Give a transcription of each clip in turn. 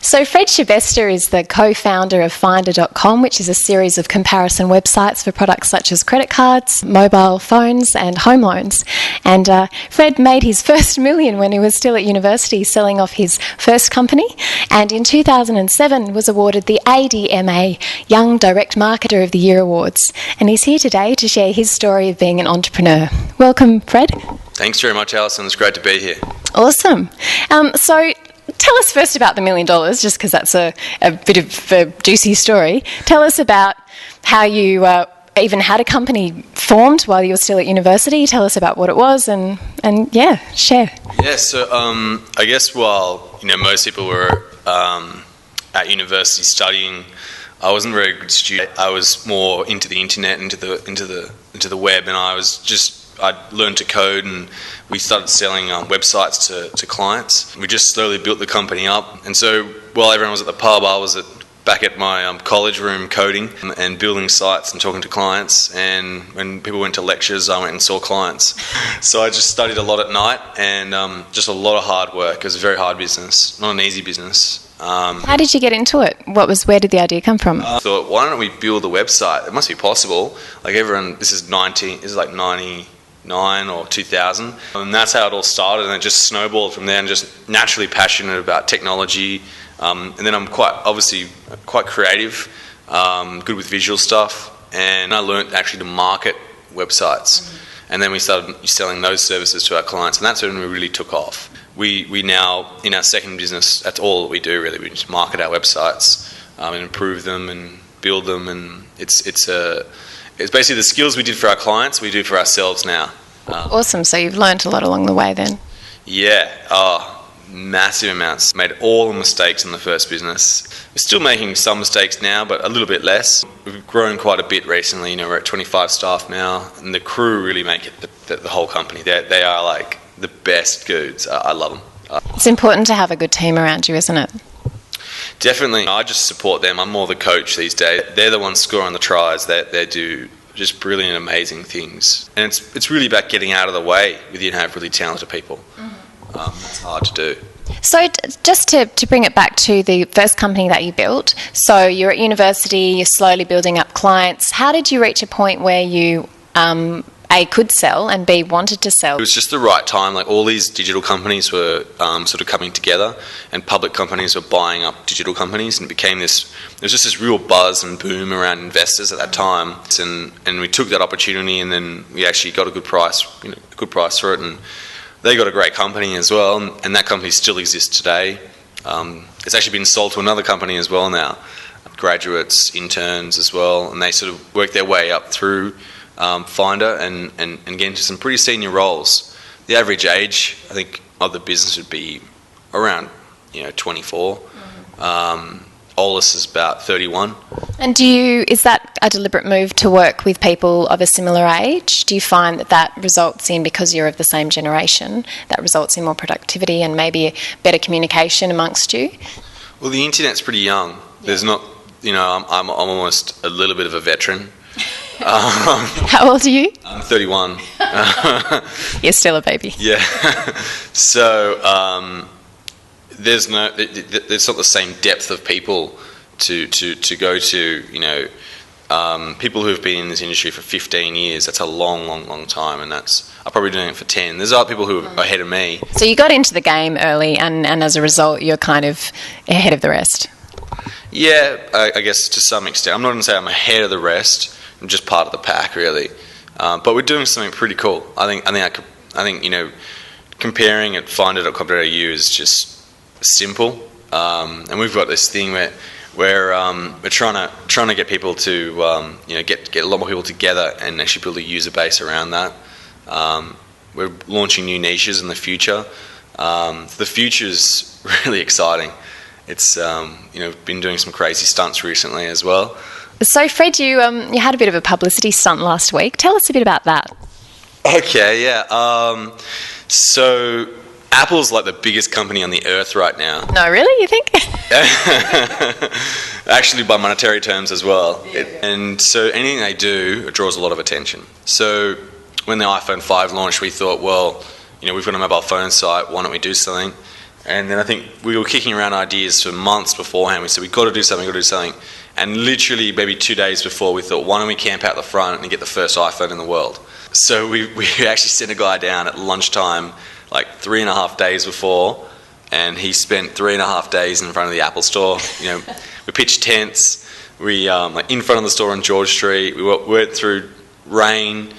So Fred Schebesta is the co-founder of Finder.com, which is a series of comparison websites for products such as credit cards, mobile phones and home loans. And Fred made his first million when he was still at university selling off his first company, and in 2007 was awarded the ADMA Young Direct Marketer of the Year Awards. And he's here today to share his story of being an entrepreneur. Welcome, Fred. Thanks very much, Alison. It's great to be here. Awesome. So tell us first about the $1 million, just because that's a bit of a juicy story. Tell us about how you even had a company formed while you were still at university. Tell us about what it was and share. Yeah, so I guess while most people were at university studying, I wasn't a very good student. I was more into the internet, into the web, and I learned to code, and we started selling websites to clients. We just slowly built the company up, and so while everyone was at the pub, I was back at my college room coding and building sites and talking to clients, and when people went to lectures, I went and saw clients. So I just studied a lot at night, and just a lot of hard work. It was a very hard business, not an easy business. How did you get into it? Where did the idea come from? I thought, why don't we build a website? It must be possible. Like everyone, this is like 99 or 2000, and that's how it all started, and it just snowballed from there, and just naturally passionate about technology, and then I'm quite creative, good with visual stuff, and I learned actually to market websites, and then we started selling those services to our clients, and that's when we really took off. We now, in our second business, that's all that we do really. We just market our websites and improve them and build them, and it's basically the skills we did for our clients, we do for ourselves now. Awesome. So you've learnt a lot along the way then? Yeah. Massive amounts. Made all the mistakes in the first business. We're still making some mistakes now, but a little bit less. We've grown quite a bit recently. We're at 25 staff now, and the crew really make it the whole company. They are like the best dudes. I love them. It's important to have a good team around you, isn't it? Definitely. I just support them. I'm more the coach these days. They're the ones scoring the tries. They do just brilliant, amazing things. And it's really about getting out of the way with you have really talented people. It's hard to do. So just to bring it back to the first company that you built, so you're at university, you're slowly building up clients. How did you reach a point where you A, could sell, and B, wanted to sell? It was just the right time. Like all these digital companies were sort of coming together, and public companies were buying up digital companies, and it became there was just this real buzz and boom around investors at that time, and we took that opportunity, and then we actually got a good price for it, and they got a great company as well, and that company still exists today. It's actually been sold to another company as well now, graduates, interns as well, and they sort of work their way up through Finder and get into some pretty senior roles. The average age, I think, of the business would be around 24. Oldest is about 31. And is that a deliberate move to work with people of a similar age? Do you find that results in, because you're of the same generation, that results in more productivity and maybe better communication amongst you? Well, the internet's pretty young. Yeah. There's not, I'm almost a little bit of a veteran. How old are you? I'm 31. You're still a baby. Yeah. So there's not the same depth of people to go to. People who have been in this industry for 15 years. That's a long time, and I'm probably doing it for 10. There's other people who are ahead of me. So you got into the game early, and as a result, you're kind of ahead of the rest. Yeah, I guess to some extent. I'm not going to say I'm ahead of the rest. I'm just part of the pack, really. But we're doing something pretty cool. I think comparing at finder.com.au is just simple, and we've got this thing where we're trying to get people to get a lot more people together and actually build a user base around that. We're launching new niches in the future. The future's really exciting. It's been doing some crazy stunts recently as well. So Fred, you had a bit of a publicity stunt last week. Tell us a bit about that. Okay, yeah. So Apple's like the biggest company on the earth right now. No, really? You think? Actually, by monetary terms as well. Yeah. And so anything they do, it draws a lot of attention. So when the iPhone 5 launched, we thought, well, we've got a mobile phone site, why don't we do something? And then I think we were kicking around ideas for months beforehand. We said, we've got to do something. And literally maybe 2 days before, we thought, why don't we camp out the front and get the first iPhone in the world? So we actually sent a guy down at lunchtime, like 3.5 days before, and he spent 3.5 days in front of the Apple store. We pitched tents. We in front of the store on George Street. We went through rain,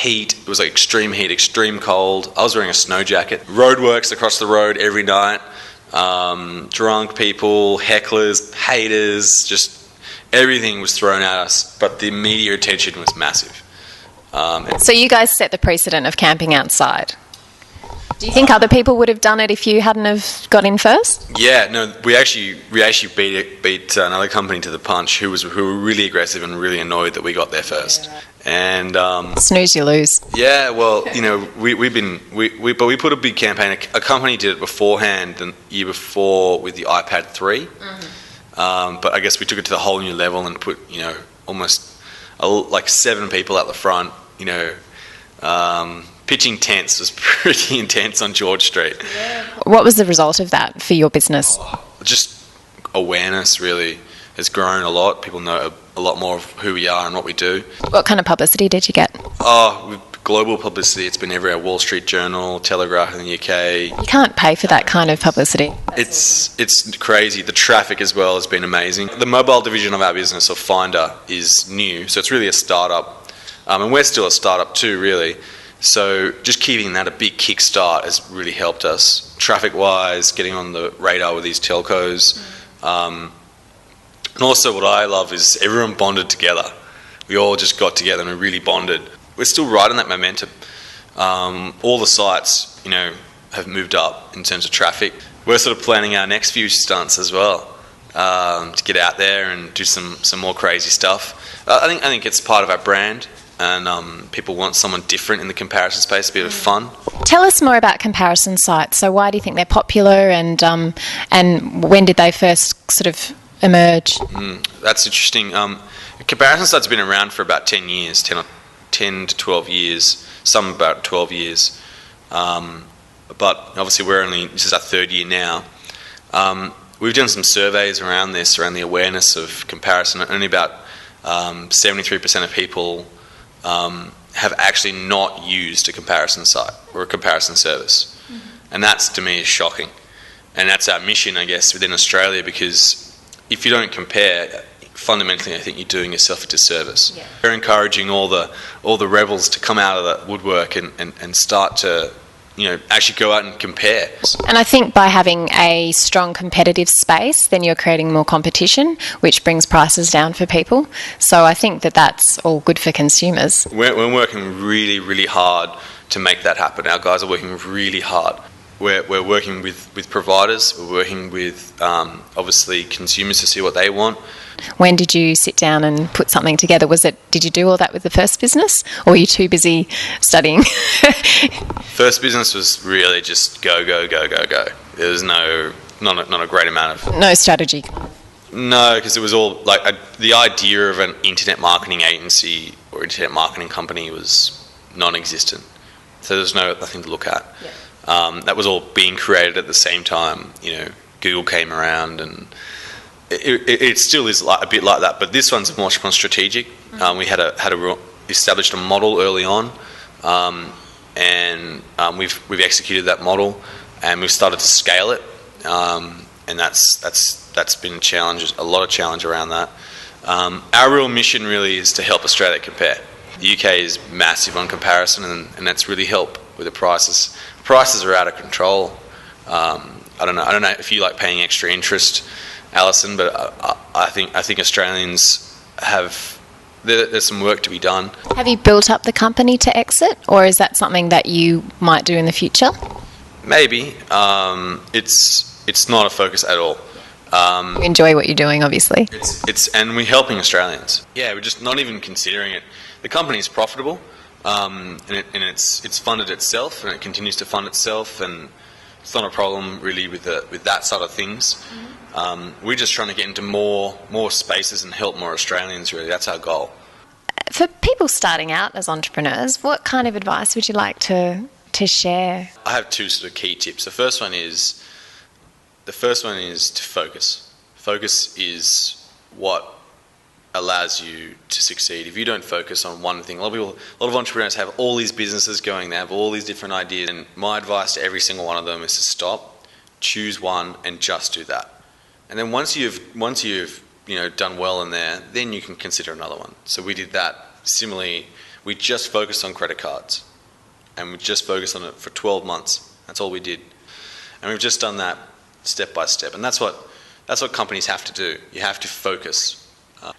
heat. It was like extreme heat, extreme cold. I was wearing a snow jacket. Roadworks across the road every night. Drunk people, hecklers, haters, just everything was thrown at us. But the media attention was massive. So you guys set the precedent of camping outside. Do you think other people would have done it if you hadn't have got in first? Yeah, no, we actually beat another company to the punch who were really aggressive and really annoyed that we got there first. And snooze, you lose. Yeah, well, but we put a big campaign. A company did it beforehand, the year before with the iPad 3. But I guess we took it to the whole new level and put almost like 7 people at the front. Pitching tents was pretty intense on George Street. Yeah. What was the result of that for your business? Just awareness really has grown a lot. People know a lot more of who we are and what we do. What kind of publicity did you get? Global publicity. It's been everywhere. Wall Street Journal, Telegraph in the UK. You can't pay for that kind of publicity. It's crazy. The traffic as well has been amazing. The mobile division of our business, or Finder, is new. So it's really a startup. And we're still a startup too, really. So just keeping that a big kickstart has really helped us, traffic-wise, getting on the radar with these telcos. And also what I love is everyone bonded together. We all just got together and we really bonded. We're still riding that momentum. All the sites, have moved up in terms of traffic. We're sort of planning our next few stunts as well, to get out there and do some more crazy stuff. I think it's part of our brand. And people want someone different in the comparison space, a bit of fun. Tell us more about comparison sites. So why do you think they're popular, and when did they first sort of emerge? That's interesting. Comparison sites have been around for about 10 years, 10 to 12 years, some about 12 years. But obviously this is our 3rd year now. We've done some surveys around the awareness of comparison. Only about 73% of people have actually not used a comparison site or a comparison service. And that's, to me, is shocking. And that's our mission, I guess, within Australia, because if you don't compare, fundamentally I think you're doing yourself a disservice. Yeah. We're encouraging all the rebels to come out of the woodwork and start to actually go out and compare. And I think by having a strong competitive space, then you're creating more competition, which brings prices down for people. So I think that's all good for consumers. We're working really, really hard to make that happen. Our guys are working really hard. We're working with providers. We're working with, obviously, consumers to see what they want. When did you sit down and put something together? Did you do all that with the first business, or were you too busy studying? First business was really just go. There was not a great amount of... No strategy? No, because it was all the idea of an internet marketing agency or internet marketing company was non-existent. So there was nothing to look at. Yeah. That was all being created at the same time. Google came around, and it still is a bit like that. But this one's much more strategic. We had established a model early on, and we've executed that model, and we've started to scale it. And that's been a lot of challenge around that. Our real mission really is to help Australia compare. The UK is massive on comparison, and that's really helped with the prices. Prices are out of control. I don't know if you like paying extra interest, Alison, but I think Australians have... There's some work to be done. Have you built up the company to exit, or is that something that you might do in the future? Maybe. It's not a focus at all. You enjoy what you're doing, obviously. And we're helping Australians. Yeah, we're just not even considering it. The company is profitable, and it's funded itself, and it continues to fund itself, and it's not a problem really with that side of things. We're just trying to get into more spaces and help more Australians, really. That's our goal. For people starting out as entrepreneurs, what kind of advice would you like to to share? I have two sort of key tips. The first one is to focus. Focus is what allows you to succeed. If you don't focus on one thing, a lot of entrepreneurs have all these businesses going, they have all these different ideas, and my advice to every single one of them is to stop, choose one, and just do that. And then once you've done well in there, then you can consider another one. So we did that. Similarly, we just focused on credit cards, and we just focused on it for 12 months. That's all we did, and we've just done that step by step. And that's what companies have to do. You have to focus.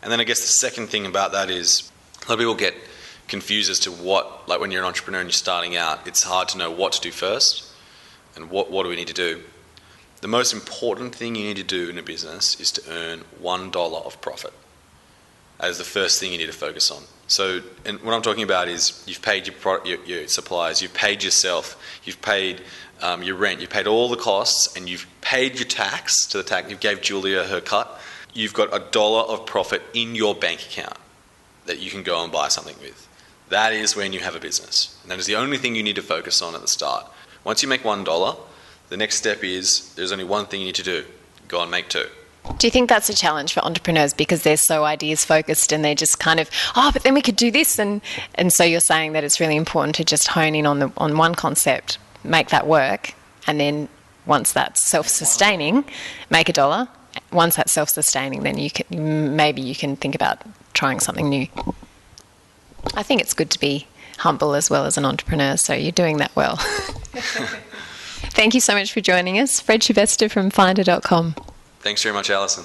And then I guess the second thing about that is a lot of people get confused as to when you're an entrepreneur and you're starting out, it's hard to know what to do first and what do we need to do. The most important thing you need to do in a business is to earn $1 of profit. That is the first thing you need to focus on. So, and what I'm talking about is you've paid your suppliers, you've paid yourself, you've paid your rent, you've paid all the costs, and you've paid your tax to the tax. You gave Julia her cut. You've got $1 of profit in your bank account that you can go and buy something with. That is when you have a business. And that is the only thing you need to focus on at the start. Once you make $1, the next step is there's only one thing you need to do. Go and make $2. Do you think that's a challenge for entrepreneurs because they're so ideas focused and they're just kind of, but then we could do this, and so you're saying that it's really important to just hone in on one concept, make that work, and then once that's self-sustaining, make $1. Once that's self-sustaining, then you can think about trying something new. I think it's good to be humble as well as an entrepreneur, so you're doing that well. Thank you so much for joining us. Fred Schebesta from Finder.com. Thanks very much, Alison.